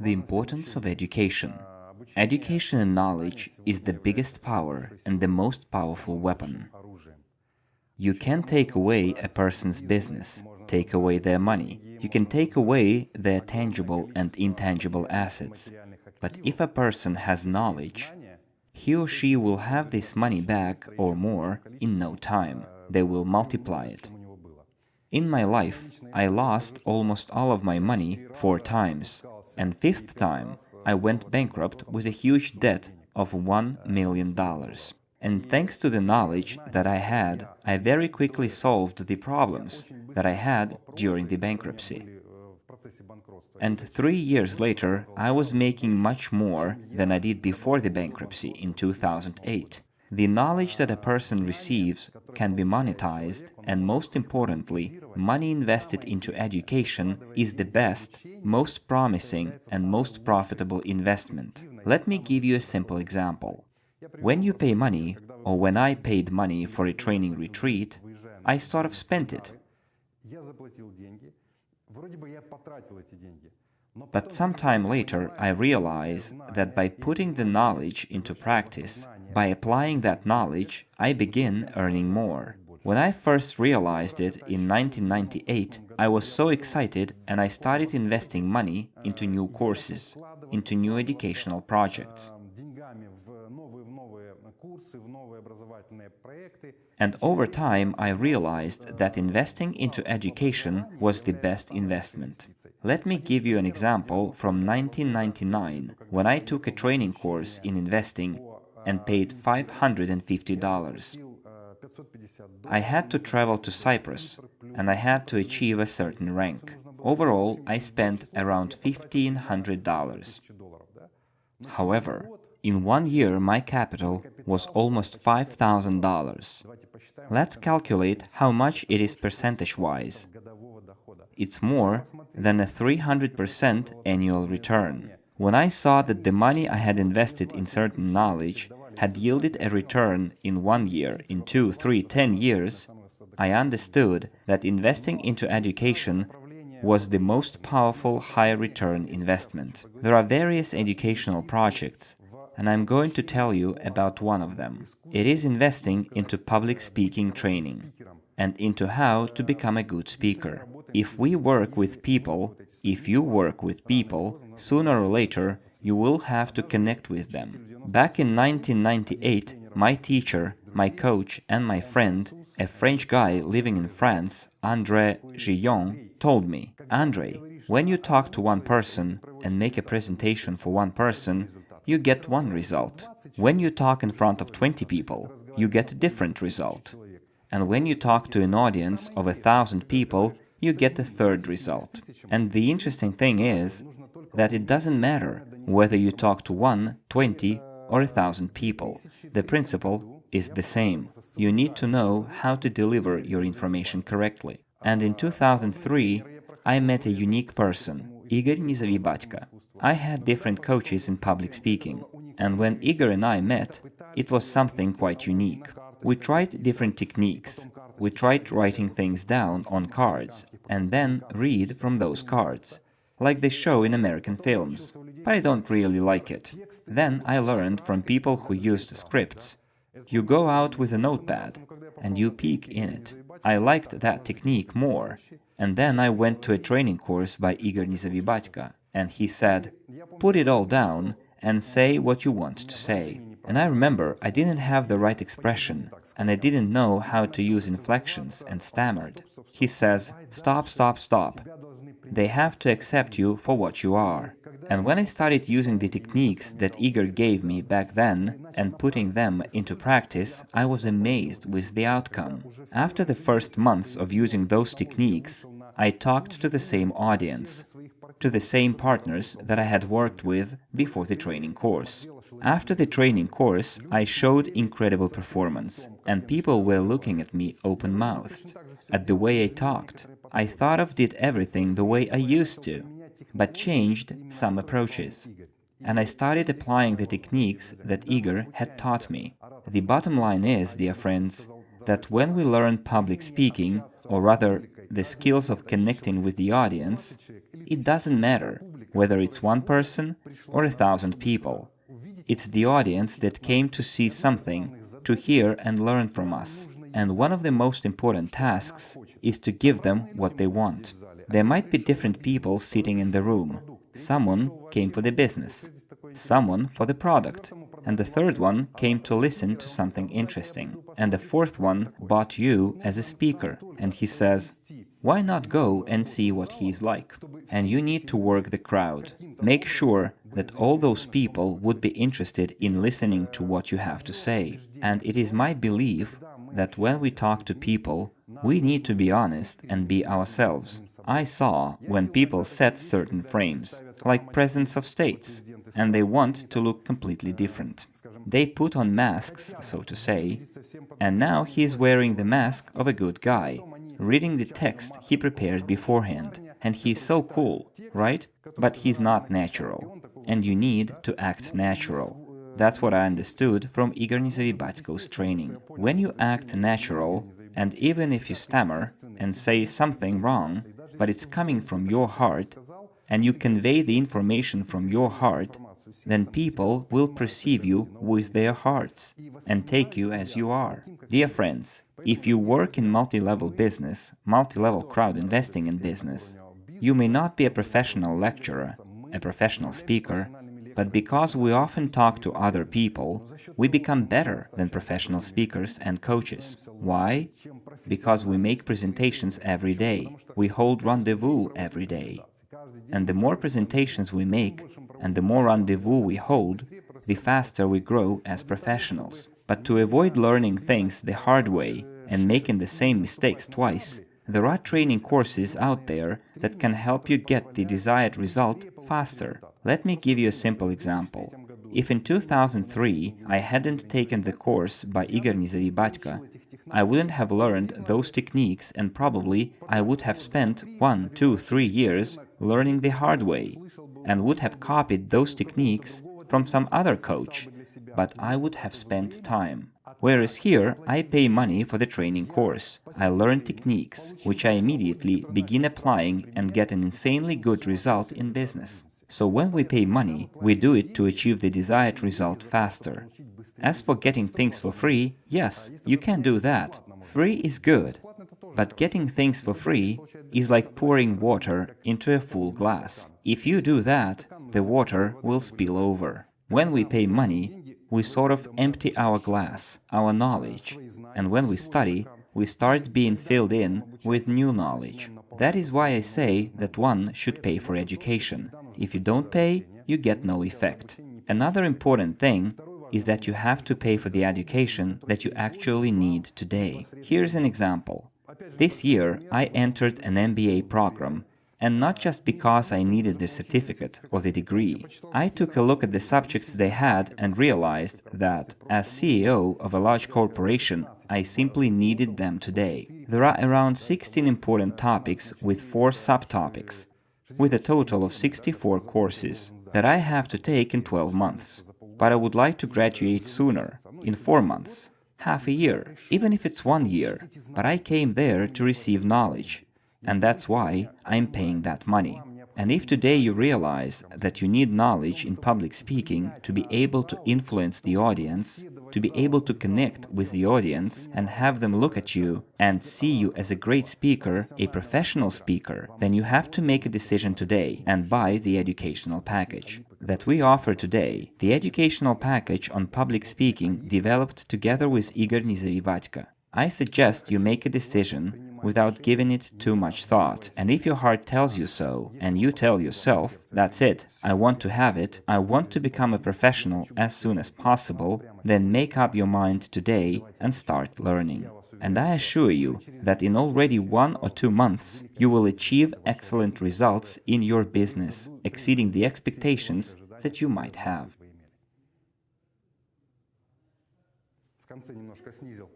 The importance of education. Education and knowledge is the biggest power and the most powerful weapon. You can take away a person's business, take away their money. You can take away their tangible and intangible assets. But if a person has knowledge, he or she will have this money back or more in no time. They will multiply it. In my life, I lost almost all of my money 4 times, and 5th time I went bankrupt with a huge debt of $1 million. And thanks to the knowledge that I had, I very quickly solved the problems that I had during the bankruptcy. And 3 years later, I was making much more than I did before the bankruptcy in 2008. The knowledge that a person receives can be monetized, and most importantly, money invested into education is the best, most promising, and most profitable investment. Let me give you a simple example. When you pay money, or when I paid money for a training retreat, I sort of spent it. But sometime later, I realize that by putting the knowledge into practice, by applying that knowledge, I begin earning more. When I first realized it in 1998, I was so excited and I started investing money into new courses, into new educational projects. And over time, I realized that investing into education was the best investment. Let me give you an example from 1999, when I took a training course in investing and paid $550. I had to travel to Cyprus, and I had to achieve a certain rank. Overall, I spent around $1,500. However, in 1 year, my capital was almost $5,000. Let's calculate how much it is percentage-wise. It's more than a 300% annual return. When I saw that the money I had invested in certain knowledge had yielded a return in 1 year, in 2, 3, 10 years, I understood that investing into education was the most powerful high-return investment. There are various educational projects, and I'm going to tell you about one of them. It is investing into public speaking training and into how to become a good speaker. If we work with people, if you work with people, sooner or later you will have to connect with them. Back in 1998, my teacher, my coach and my friend, a French guy living in France, Andrey Khovratov, told me, "Andrey, when you talk to one person and make a presentation for one person, you get one result. When you talk in front of 20 people, you get a different result. And when you talk to an audience of 1,000 people, you get a third result." And the interesting thing is that it doesn't matter whether you talk to 1, 20, or 1,000 people. The principle is the same. You need to know how to deliver your information correctly. And in 2003, I met a unique person, Igor. I had different coaches in public speaking, and when Igor and I met, it was something quite unique. We tried different techniques. We tried writing things down on cards and then read from those cards, like they show in American films, but I don't really like it. Then I learned from people who used scripts. You go out with a notepad and you peek in it. I liked that technique more. And then I went to a training course by Igor, and he said, "Put it all down and say what you want to say." And I remember I didn't have the right expression, and I didn't know how to use inflections and stammered. He says, "Stop, stop, stop. They have to accept you for what you are." And when I started using the techniques that Igor gave me back then and putting them into practice, I was amazed with the outcome. After the first months of using those techniques, I talked to the same audience, to the same partners that I had worked with before the training course. After the training course, I showed incredible performance, and people were looking at me open-mouthed, at the way I talked. I thought of did everything the way I used to, but changed some approaches. And I started applying the techniques that Igor had taught me. The bottom line is, dear friends, that when we learn public speaking, or rather the skills of connecting with the audience, it doesn't matter whether it's one person or 1,000 people. It's the audience that came to see something, to hear and learn from us. And one of the most important tasks is to give them what they want. There might be different people sitting in the room. Someone came for the business, someone for the product, and the third one came to listen to something interesting. And the fourth one bought you as a speaker, and he says, why not go and see what he's like? And you need to work the crowd. Make sure that all those people would be interested in listening to what you have to say. And it is my belief that when we talk to people, we need to be honest and be ourselves. I saw when people set certain frames, like presidents of states, and they want to look completely different. They put on masks, so to say, and now he is wearing the mask of a good guy, reading the text he prepared beforehand, and he's so cool, right? But he's not natural, and you need to act natural. That's what I understood from Igor Nezevibatsko's training. When you act natural, and even if you stammer and say something wrong, but it's coming from your heart, and you convey the information from your heart, then people will perceive you with their hearts and take you as you are. Dear friends, if you work in multi-level business, multi-level crowd investing in business, you may not be a professional lecturer, a professional speaker, but because we often talk to other people, we become better than professional speakers and coaches. Why? Because we make presentations every day. We hold rendezvous every day. And the more presentations we make, and the more rendezvous we hold, the faster we grow as professionals. But to avoid learning things the hard way and making the same mistakes twice, there are training courses out there that can help you get the desired result faster. Let me give you a simple example. If in 2003 I hadn't taken the course by Igor Nezevibatko, I wouldn't have learned those techniques, and probably I would have spent 1, 2, 3 years learning the hard way and would have copied those techniques from some other coach, but I would have spent time. Whereas here, I pay money for the training course. I learn techniques, which I immediately begin applying and get an insanely good result in business. So when we pay money, we do it to achieve the desired result faster. As for getting things for free, yes, you can do that. Free is good, but getting things for free is like pouring water into a full glass. If you do that, the water will spill over. When we pay money, we sort of empty our glass, our knowledge, and when we study, we start being filled in with new knowledge. That is why I say that one should pay for education. If you don't pay, you get no effect. Another important thing is that you have to pay for the education that you actually need today. Here's an example. This year, I entered an MBA program, and not just because I needed the certificate or the degree. I took a look at the subjects they had and realized that, as CEO of a large corporation, I simply needed them today. There are around 16 important topics with 4 subtopics, with a total of 64 courses that I have to take in 12 months. But I would like to graduate sooner, in 4 months, half a year, even if it's 1 year. But I came there to receive knowledge, and that's why I'm paying that money. And if today you realize that you need knowledge in public speaking to be able to influence the audience, to be able to connect with the audience and have them look at you and see you as a great speaker, a professional speaker, then you have to make a decision today and buy the educational package that we offer today, the educational package on public speaking developed together with Igor Nezevibatko. I suggest you make a decision without giving it too much thought. And if your heart tells you so, and you tell yourself, that's it, I want to have it, I want to become a professional as soon as possible, then make up your mind today and start learning. And I assure you that in already 1 or 2 months, you will achieve excellent results in your business, exceeding the expectations that you might have. В конце немножко снизил.